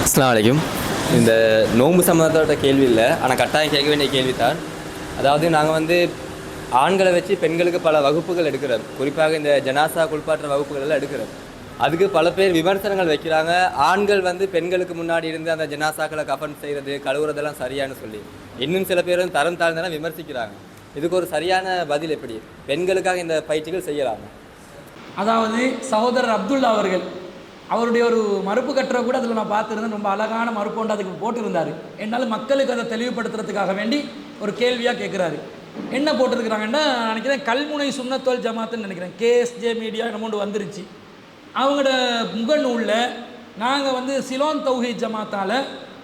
அஸ்ஸலாமு அலைக்கும். இந்த நோன்பு சம்மந்தப்பட்ட கேள்வி இல்லை, ஆனால் கட்டாயம் கேட்க வேண்டிய கேள்வித்தான். அதாவது நாங்கள் ஆண்களை வச்சு பெண்களுக்கு பல வகுப்புகள் எடுக்கிறோம். குறிப்பாக இந்த ஜனாசா குளிப்பாட்டுற வகுப்புகள் எல்லாம் எடுக்கிறோம். அதுக்கு பல பேர் விமர்சனங்கள் வைக்கிறாங்க. ஆண்கள் பெண்களுக்கு முன்னாடி இருந்து அந்த ஜனாசாக்களை கஃபன் செய்கிறது, கழுவுறதெல்லாம் சரியானு சொல்லி. இன்னும் சில பேரும் தரம் தாழ்ந்தெல்லாம் விமர்சிக்கிறாங்க. இதுக்கு ஒரு சரியான பதில் எப்படி? பெண்களுக்காக இந்த பயிற்சிகள் செய்யலாம். அதாவது சகோதரர் அப்துல்லா அவருடைய ஒரு மறுப்பு கட்டுரை கூட அதில் நான் பார்த்துருந்தேன். ரொம்ப அழகான மறுப்பு ஒன்று அதுக்கு போட்டிருந்தார். என்னால் மக்களுக்கு அதை தெளிவுபடுத்துறதுக்காக வேண்டி ஒரு கேள்வியாக கேட்குறாரு. என்ன போட்டிருக்கிறாங்கன்னா, நான் நினைக்கிறேன் கல்முனை சுன்னத்துவல் ஜமாத்துன்னு நினைக்கிறேன், கேஎஸ்ஜே மீடியா அமௌண்ட் வந்துருச்சு. அவங்களோட முகநூலில் நாங்கள் சிலோன் தௌஹீத் ஜமாத்தால்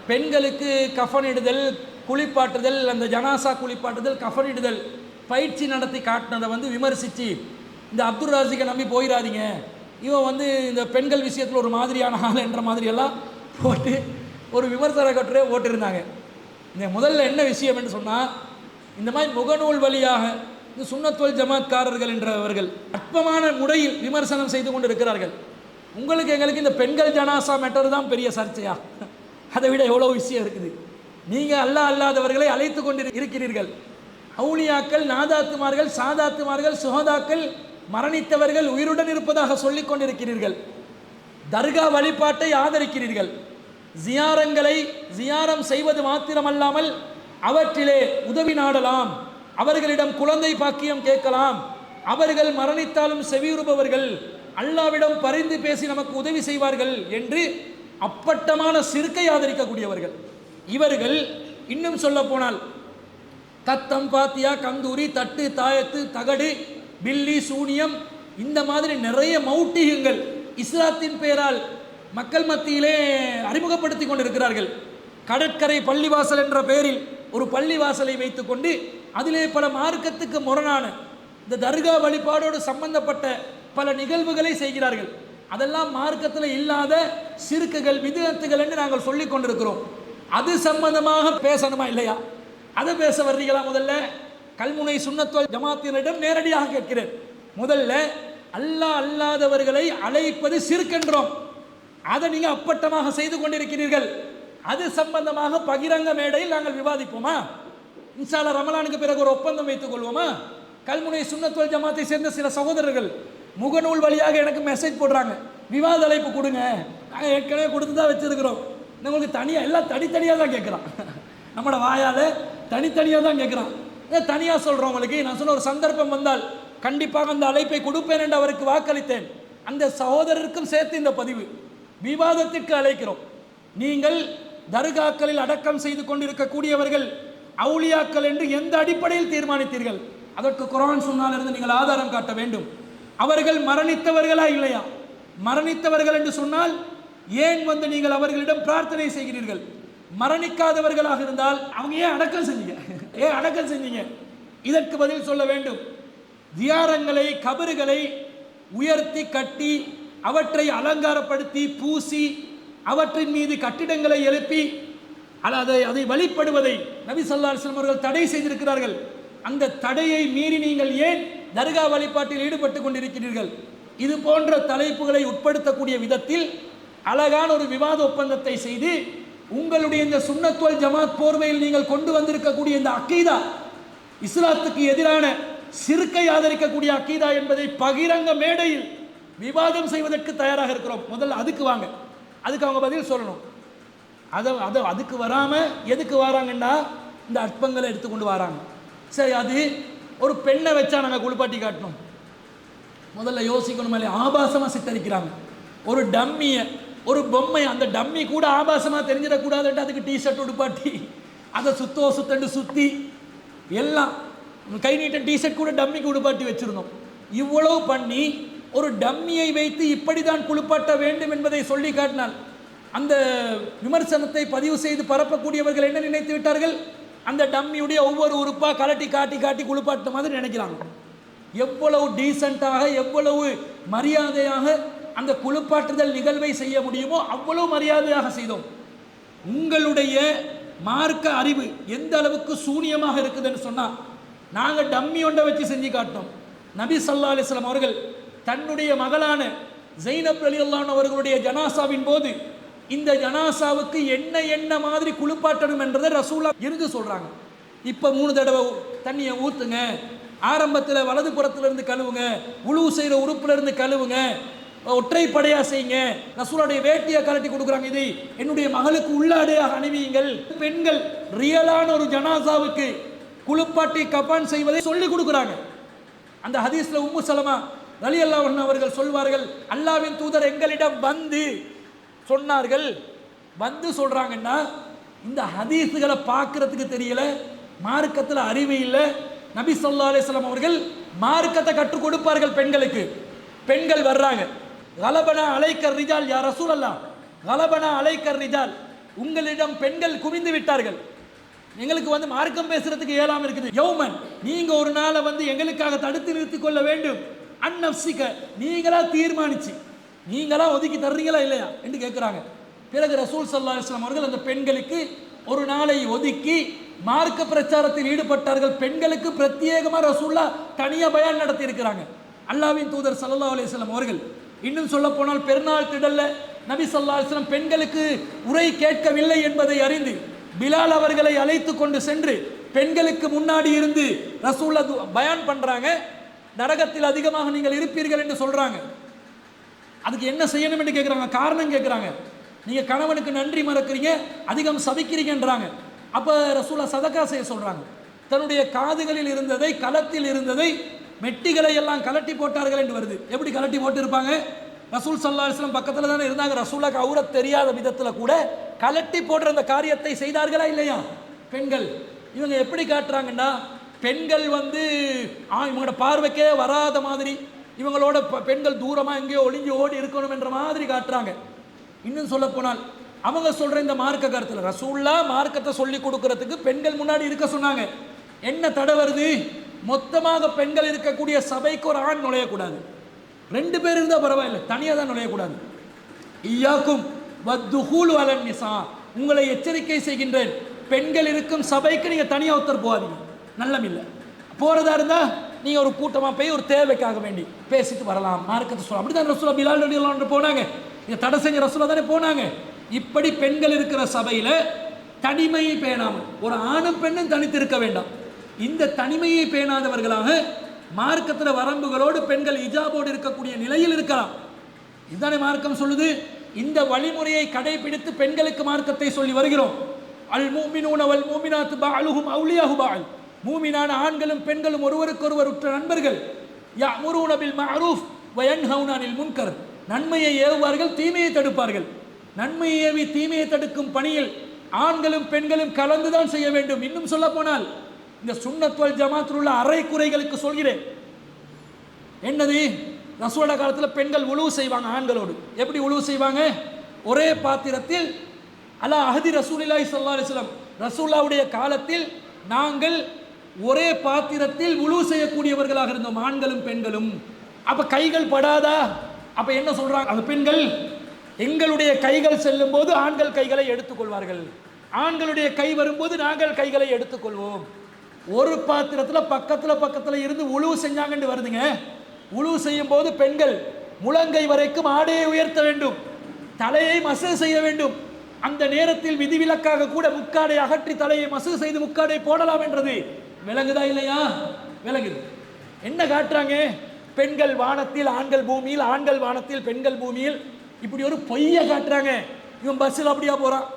பெண்களுக்கு கஃனிடுதல், குளிப்பாட்டுதல், அந்த ஜனாசா குளிப்பாட்டுதல், கஃனிடுதல் பயிற்சி நடத்தி காட்டினதை விமர்சித்து, இந்த அப்துல் ராசிக்கை நம்பி போயிடாதீங்க, இவன் இந்த பெண்கள் விஷயத்தில் ஒரு மாதிரியான ஆள் என்ற மாதிரியெல்லாம் போட்டு ஒரு விமர்சன கட்டுரையை போட்டிருந்தாங்க. இந்த முதல்ல என்ன விஷயம் என்று சொன்னால், இந்த மாதிரி முகநூல் வழியாக இந்த சுன்னத்துவல் ஜமாத்காரர்கள் என்றவர்கள் அற்பமான முறையில் விமர்சனம் செய்து கொண்டு இருக்கிறார்கள். எங்களுக்கு இந்த பெண்கள் ஜனாசா மேட்டர் தான் பெரிய சர்ச்சையா? அதை விட எவ்வளோ விஷயம் இருக்குது. நீங்கள் அல்லாதவர்களை அழைத்து கொண்டு இருக்கிறீர்கள். அவுலியாக்கள், நாதாத்துமார்கள், சாதாத்துமார்கள், சுஹதாக்கள், மரணித்தவர்கள் உயிருடன் இருப்பதாக சொல்லிக் கொண்டிருக்கிறீர்கள். தர்கா வழிபாட்டை ஆதரிக்கிறீர்கள். ஜியாரம் செய்வது மாத்திரமல்லாமல் அவற்றிலே உதவி நாடலாம், அவர்களிடம் குழந்தை பாக்கியம் கேட்கலாம், அவர்கள் மரணித்தாலும் செவியுறுபவர்கள், அல்லாவிடம் பரிந்து பேசி நமக்கு உதவி செய்வார்கள் என்று அப்பட்டமான சிறுக்கை ஆதரிக்கக்கூடியவர்கள் இவர்கள். இன்னும் சொல்ல போனால் தத்தம், பாத்தியா, கந்தூரி, தட்டு, தாயத்து, தகடு, பில்லி, சூனியம், இந்த மாதிரி நிறைய மௌட்டிகங்கள் இஸ்லாத்தின் பெயரால் மக்கள் மத்தியிலே அறிமுகப்படுத்தி கொண்டிருக்கிறார்கள். கடற்கரை பள்ளிவாசல் என்ற பெயரில் ஒரு பள்ளிவாசலை வைத்துக்கொண்டு அதிலே பல மார்க்கத்துக்கு முரணான இந்த தர்கா வழிபாடோடு சம்பந்தப்பட்ட பல நிகழ்வுகளை செய்கிறார்கள். அதெல்லாம் மார்க்கத்தில் இல்லாத சிறுக்குகள், விதத்துகள் என்று நாங்கள் சொல்லிக் கொண்டிருக்கிறோம். அது சம்பந்தமாக பேசணுமா இல்லையா? அதை பேச வர்றீங்களா? முதல்ல கல்முனை சுன்னத்துவல் ஜமாத்தினரிடம் நேரடியாக கேட்கிறேன். முதல்ல அல்லாதவர்களை அழைப்பது சிறுக்கென்றோம், அதை நீங்கள் அப்பட்டமாக செய்து கொண்டிருக்கிறீர்கள். அது சம்பந்தமாக பகிரங்க மேடையில் நாங்கள் விவாதிப்போமா? இன்ஷா அல்லாஹ் ரமலானுக்கு பிறகு ஒரு ஒப்பந்தம் வைத்துக் கொள்வோமா? கல்முனை சுன்னத்துவல் ஜமாத்தை சேர்ந்த சில சகோதரர்கள் முகநூல் வழியாக எனக்கு மெசேஜ் போடுறாங்க, விவாத அழைப்பு கொடுங்க. நாங்கள் ஏற்கனவே கொடுத்து தான் வச்சிருக்கிறோம். உங்களுக்கு தனியாக எல்லாம் தனித்தனியாக தான் கேட்குறான். நம்மளோட வாயால் தனித்தனியாக தான் கேட்குறான். தனியாக சொல்கிறோம். உங்களுக்கு நான் சொன்ன ஒரு சந்தர்ப்பம் வந்தால் கண்டிப்பாக அந்த அழைப்பை கொடுப்பேன் என்று அவருக்கு வாக்களித்தேன். அந்த சகோதரருக்கும் சேர்த்து இந்த பதிவு விவாதத்திற்கு அழைக்கிறோம். நீங்கள் தர்காக்களில் அடக்கம் செய்து கொண்டிருக்கக்கூடியவர்கள் அவுலியாக்கள் என்று எந்த அடிப்படையில் தீர்மானித்தீர்கள்? அதற்கு குர்ஆன் சுன்னாலிருந்து நீங்கள் ஆதாரம் காட்ட வேண்டும். அவர்கள் மரணித்தவர்களா இல்லையா? மரணித்தவர்கள் என்று சொன்னால் ஏன் நீங்கள் அவர்களிடம் பிரார்த்தனை செய்கிறீர்கள்? மரணிக்காதவர்களாக இருந்தால் அவங்க ஏன் அடக்கம் செஞ்சீங்க? இதற்கு பதில் சொல்ல வேண்டும். தியாரங்களை, கபறுகளை உயர்த்தி கட்டி அவற்றை அலங்காரப்படுத்தி பூசி அவற்றின் மீது கட்டிடங்களை எழுப்பி அதை வழிபடுவதை நபி ஸல்லல்லாஹு அலைஹி வஸல்லம் அவர்கள் தடை செய்திருக்கிறார்கள். அந்த தடையை மீறி நீங்கள் ஏன் தர்கா வழிபாட்டில் ஈடுபட்டு கொண்டிருக்கிறீர்கள்? இது போன்ற தலைப்புகளை உட்படுத்தக்கூடிய விதத்தில் அழகான ஒரு விவாத ஒப்பந்தத்தை செய்து உங்களுடைய இந்த சுன்னத்துவல் ஜமாத் போர்வையில் நீங்கள் கொண்டு வந்திருக்கக்கூடிய இந்த அக்கீதா இஸ்லாத்துக்கு எதிரான சிறுக்கை ஆதரிக்கக்கூடிய அக்கீதா என்பதை பகிரங்க மேடையில் விவாதம் செய்வதற்கு தயாராக இருக்கிறோம். முதல்ல அதுக்கு வாங்க, அதுக்கு அவங்க பதில் சொல்லணும். அதுக்கு வராமல் எதுக்கு வராங்கன்னா இந்த அற்பங்களை எடுத்துக்கொண்டு வராங்க. சரி, அது ஒரு பெண்ணை வச்சா நாங்கள் குளிப்பாட்டி காட்டணும். முதல்ல யோசிக்கணும். ஆபாசமாக சித்தரிக்கிறாங்க ஒரு டம்மியை, ஒரு பொம்மை. அந்த டம்மி கூட ஆபாசமாக தெரிஞ்சிடக்கூடாதுன்ட்டு அதுக்கு டிஷர்ட் உடுப்பாட்டி அதை சுத்தண்டு சுற்றி எல்லாம் கை நீட்ட டிஷர்ட் கூட டம்மிக்கு உடுப்பாட்டி வச்சுருந்தோம். இவ்வளவு பண்ணி ஒரு டம்மியை வைத்து இப்படி தான் குளிப்பாட்ட வேண்டும் என்பதை சொல்லி காட்டினால் அந்த விமர்சனத்தை பதிவு செய்து பரப்பக்கூடியவர்கள் என்ன நினைத்து விட்டார்கள்? அந்த டம்மியுடைய ஒவ்வொரு உறுப்பாக காட்டி குளிப்பாட்ட மாதிரி நினைக்கிறாங்க. எவ்வளவு டீசெண்டாக, எவ்வளவு மரியாதையாக அந்த குளிப்பாட்டுதல் நிகழ்வை செய்ய முடியுமோ அவ்வளவு மரியாதையாக செய்தோம். உங்களுடைய மார்க்க அறிவு எந்த அளவுக்கு சூனியமாக இருக்குதுன்னு சொன்னால், நாங்கள் டம்மி ஒன்றை வச்சு செஞ்சு காட்டினோம். நபி ஸல்லல்லாஹு அலைஹி வஸல்லம் அவர்கள் தன்னுடைய மகளான ஸைனப் ரலியல்லாஹு அவர்களுடைய ஜனாசாவின் போது இந்த ஜனாசாவுக்கு என்ன என்ன மாதிரி குளிப்பாட்டணும் என்றதை ரசூலா இருந்து சொல்றாங்க. இப்போ 3 தடவை தண்ணியை ஊற்றுங்க, ஆரம்பத்தில் வலது புறத்துல இருந்து கழுவுங்க, உழுவு செய்கிற உறுப்புல இருந்து கழுவுங்க, ஒற்றைப்படையா செய்யுங்க. ரசூலுடைய வேட்டியை கலட்டி கொடுக்குறாங்க, இதை என்னுடைய மகளுக்கு உள்ளாடையாக அணிவியுங்கள். பெண்கள் ரியலான ஒரு ஜனாசாவுக்கு குளிப்பாட்டி கபான் செய்வதை சொல்லி கொடுக்குறாங்க. அந்த ஹதீஸ்ல உம்மு சலமா ரலியல்லாஹு அன்ஹா அவர்கள் சொல்வார்கள், அல்லாஹ்வின் தூதர் எங்களிடம் வந்து சொன்னார்கள். வந்து சொல்றாங்கன்னா இந்த ஹதீஸுகளை பார்க்கறதுக்கு தெரியல, மார்க்கத்தில் அறிவு இல்லை. நபி ஸல்லல்லாஹு அலைஹி வஸல்லம் அவர்கள் மார்க்கத்தை கற்றுக் கொடுப்பார்கள் பெண்களுக்கு. பெண்கள் வர்றாங்க, கலபனா அலைக்கர் ரிஜால் யா ரசூலல்லாஹ், கலபனா அலைக்கர் ரிஜால், உங்களிடம் பெண்கள் குவிந்து விட்டார்கள், எங்களுக்கு வந்து மார்க்கம் பேசுறதுக்கு இயலாம இருக்குது. யௌமன், நீங்க ஒரு நாளை வந்து எங்களுக்காக தடுத்து நிறுத்திக் கொள்ள வேண்டும். அந்நஃப்ஸிக, நீங்களா தீர்மானிச்சு நீங்களா ஒதுக்கி தர்றீங்களா இல்லையா என்று கேட்குறாங்க. பிறகு ரசூல் ஸல்லல்லாஹு அலைஹி வஸல்லம் அவர்கள் அந்த பெண்களுக்கு ஒரு நாளை ஒதுக்கி மார்க்க பிரச்சாரத்தில் ஈடுபட்டார்கள். பெண்களுக்கு பிரத்யேகமாக ரசூல்லா தனியாக பயான் நடத்தி இருக்கிறாங்க. அல்லாஹ்வின் தூதர் ஸல்லல்லாஹு அலைஹி வஸல்லம் அவர்கள் இன்னும் சொல்ல போனால் பெருநாள் திடல்ல நபி ஸல்லல்லாஹு அலைஹி வஸல்லம் பெண்களுக்கு உரை கேட்கவில்லை என்பதை அறிந்து பிலால் அவர்களை அழைத்து கொண்டு சென்று பெண்களுக்கு முன்னாடி இருந்து ரசூல்லா பயான் பண்றாங்க. நரகத்தில் அதிகமாக நீங்கள் இருப்பீர்கள் என்று சொல்றாங்க. அதுக்கு என்ன செய்யணும் என்று கேட்குறாங்க, காரணம் கேட்குறாங்க. நீங்கள் கணவனுக்கு நன்றி மறக்கிறீங்க, அதிகம் சபிக்கிறீங்கன்றாங்க. அப்போ ரசூலா சதக்கா செய்ய சொல்கிறாங்க. தன்னுடைய காதுகளில் இருந்ததை, களத்தில் இருந்ததை, மெட்டிகளை எல்லாம் கலட்டி போட்டார்கள் என்று வருது. எப்படி கலட்டி போட்டு இருப்பாங்க? ரசூல் ஸல்லல்லாஹு அலைஹி வஸல்லம் பக்கத்தில் தானே இருந்தாங்க. ரசூலாக்கு அவுரத் தெரியாத விதத்தில் கூட கலட்டி போடுற அந்த காரியத்தை செய்தார்களா இல்லையா பெண்கள்? இவங்க எப்படி காட்டுறாங்கன்னா, பெண்கள் வந்து இவங்களோட பார்வைக்கே வராத மாதிரி, இவங்களோட பெண்கள் தூரமாக எங்கேயோ ஒளிஞ்சு ஓடி இருக்கணும் என்ற மாதிரி காட்டுறாங்க. இன்னும் சொல்ல போனால் அவங்க சொல்ற இந்த மார்க்க கருத்தில் ரசூல்லா மார்க்கத்தை சொல்லி கொடுக்கறதுக்கு பெண்கள் முன்னாடி இருக்க சொன்னாங்க. என்ன தடை வருது? மொத்தமாக பெண்கள் இருக்கக்கூடிய சபைக்கு ஒரு ஆண் நுழையக்கூடாது. 2 பேர் இருந்தால் பரவாயில்லை, தனியாக தான் நுழையக்கூடாது. ஈயாக்கும் வத்துஹூலு அலன் நிசா, உங்களை எச்சரிக்கை செய்கின்றேன், பெண்கள் இருக்கும் சபைக்கு நீங்கள் தனியாக ஒருத்தர் போகாதீங்க, நல்லம் இல்லை. போகிறதா இருந்தால் நீங்கள் ஒரு கூட்டமாக போய் ஒரு தேவைக்காக வேண்டி பேசிட்டு வரலாம், மார்க்கத்தை சொல்ல. அப்படி தான் ரசூலா பிலால் ரலியல்லாஹு அன்ஹு போனாங்க. இதை தடை செஞ்ச ரசூலா தானே போனாங்க. இப்படி பெண்கள் இருக்கிற சபையில் தனிமையை பேணாமல், ஒரு ஆணும் பெண்ணும் தனித்து இருக்க வேண்டாம். இந்த தனிமையை பேணாதவர்களாக மார்க்கத்தில் வரம்புகளோடு பெண்கள் இஜாபோடு இருக்கக்கூடிய நிலையில் இருக்கலாம். இதுதானே மார்க்கம் சொல்லுது. இந்த வழிமுறையை கடைபிடித்து பெண்களுக்கு மார்க்கத்தை சொல்லி வருகிறோம். அல் மூமினூன வல் மூமினாத்து பஅலுஹும் அவுலியாஹு பஅல், மூமினான ஆண்களும் பெண்களும் ஒருவருக்கொருவர் உற்ற நண்பர்கள். யஅமுரூன பில் மஅரூஃப் வ யன்ஹவுன அனில் முன்கர், நன்மையை ஏவுவார்கள், தீமையை தடுப்பார்கள். நன்மையை ஏவி தீமையை தடுக்கும் பணியில் ஆண்களும் பெண்களும் கலந்துதான் செய்ய வேண்டும். இன்னும் சொல்ல போனால் இந்த சுன்னத் வல் ஜமாத்தில் உள்ள அரை குறைகளுக்கு சொல்கிறேன். என்னது? ரசூலுல்லாஹ் காலத்தில் பெண்கள் உழுவு செய்வாங்க ஆண்களோடு. எப்படி உழுவு செய்வாங்க? ஒரே பாத்திரத்தில், அலா அஹதி ரசூலுல்லாஹி ஸல்லல்லாஹு அலைஹி வஸல்லம், ரசூலுல்லாஹ்வுடைய காலத்தில் நாங்கள் ஒரே பாத்திரத்தில் உழுவு செய்யக்கூடியவர்களாக இருந்தோம், ஆண்களும் பெண்களும். அப்ப கைகள் படாதா? அப்ப என்ன சொல்றாங்க அந்த பெண்கள்? எங்களுடைய கைகள் செல்லும் போது ஆண்கள் கைகளை எடுத்துக்கொள்வார்கள், ஆண்களுடைய கை வரும்போது நாங்கள் கைகளை எடுத்துக்கொள்வோம். ஒரு பாத்திரத்தில் பக்கத்தில் இருந்து உழுவு செஞ்சாங்கன்னு வருதுங்க. உழுவு செய்யும் போது பெண்கள் முழங்கை வரைக்கும் ஆடையை உயர்த்த வேண்டும், தலையை மசூ செய்ய வேண்டும். அந்த நேரத்தில் விதிவிலக்காக கூட முக்காடை அகற்றி தலையை மசூ செய்து முக்காடை போடலாம் என்றது விளங்குதா இல்லையா? விளங்குது. என்ன காட்டுறாங்க? பெண்கள் வானத்தில், ஆண்கள் பூமியில், ஆண்கள் வானத்தில், பெண்கள் பூமியில். இப்படி ஒரு பொய்யை காட்டுறாங்க. இவன் பஸ்ஸில் அப்படியா போகிறான்,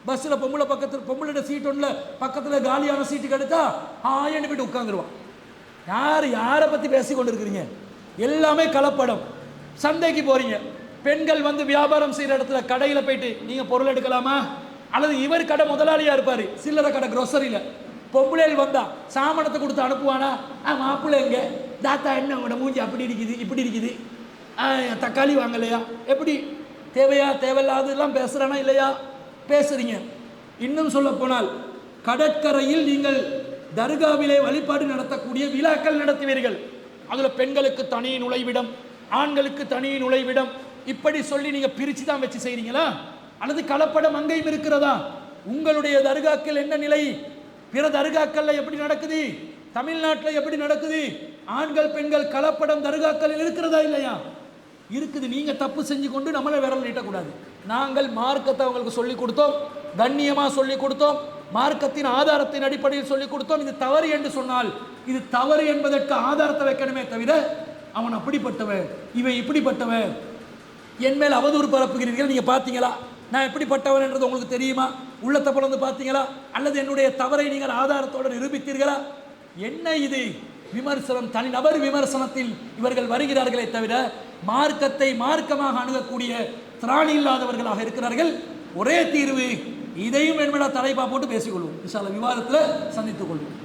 பஸ்ஸில் பொம்பளோட சீட் ஒன்றில் பக்கத்தில் காலியான சீட்டு கிடைத்தா ஆயன்னு போய்ட்டு உட்காந்துருவான். யாரை பற்றி பேசி கொண்டு இருக்கிறீங்க? எல்லாமே கலப்படம். சந்தைக்கு போகிறீங்க, பெண்கள் வந்து வியாபாரம் செய்கிற இடத்துல கடையில் போயிட்டு நீங்கள் பொருள் எடுக்கலாமா? அல்லது இவர் கடை முதலாளியாக இருப்பார், சில்லறை கடை க்ரோசரியில். பொம்பளைகள் வந்தா சாமனத்தை கொடுத்து அனுப்புவானா? மாப்பிள்ளை எங்க தாத்தா, என்ன உங்களோட மூஞ்சி அப்படி இருக்குது இப்படி இருக்குது, தக்காளி வாங்கலையா? எப்படி தேவையா தேவையில்லாதெல்லாம் பேசுகிறானா இல்லையா? பேசுறீங்க. இன்னும் சொல்ல போனால் கடற்கரையில் நீங்கள் தர்காவிலே வழிபாடு நடத்தக்கூடிய விழாக்கள் நடத்துவீர்கள். அதில் பெண்களுக்கு தனி நுழைவிடம், ஆண்களுக்கு தனி நுழைவிடம், இப்படி சொல்லி நீங்கள் பிரித்து தான் வச்சு செய்கிறீங்களா? அல்லது கலப்படம் அங்கேயும் இருக்கிறதா? உங்களுடைய தர்காக்கள் என்ன நிலை? பிற தர்காக்கள்ல எப்படி நடக்குது? தமிழ்நாட்டில் எப்படி நடக்குது? ஆண்கள் பெண்கள் கலப்படம் தர்காக்களில் இருக்கிறதா இல்லையா? இருக்குது. நீங்கள் தப்பு செஞ்சு கொண்டு நம்மளை விரல் நீட்டக்கூடாது. நாங்கள் மார்க்கத்தை அவங்களுக்கு சொல்லிக் கொடுத்தோம், கண்ணியமாக சொல்லிக் கொடுத்தோம், மார்க்கத்தின் ஆதாரத்தின் அடிப்படையில் சொல்லிக் கொடுத்தோம். இது தவறு என்று சொன்னால் இது தவறு என்பதற்கு ஆதாரத்தை வைக்கணுமே தவிர அவன் அப்படிப்பட்டவன் இவன் இப்படிப்பட்டவன் என் மேல் அவதூறு பரப்புகிறீர்கள், நீங்கள் பார்த்தீங்களா நான் எப்படிப்பட்டவன் என்றது உங்களுக்கு தெரியுமா, உள்ளத்தை பிளந்து பார்த்தீங்களா, அல்லது என்னுடைய தவறை நீங்கள் ஆதாரத்தோடு நிரூபித்தீர்களா, என்ன இது விமர்சனம், தனிநபர் விமர்சனத்தில் இவர்கள் வருகிறார்களே தவிர மார்க்கத்தை மார்க்கமாக அணுகக்கூடிய திராணி இல்லாதவர்களாக இருக்கிறார்கள். ஒரே தீர்வு, இதையும் வேணுமென தலைப்பா போட்டு பேசிக்கொள்வோம். இன்ஷா அல்லாஹ் விவாதத்தில் சந்தித்துக் கொள்வோம்.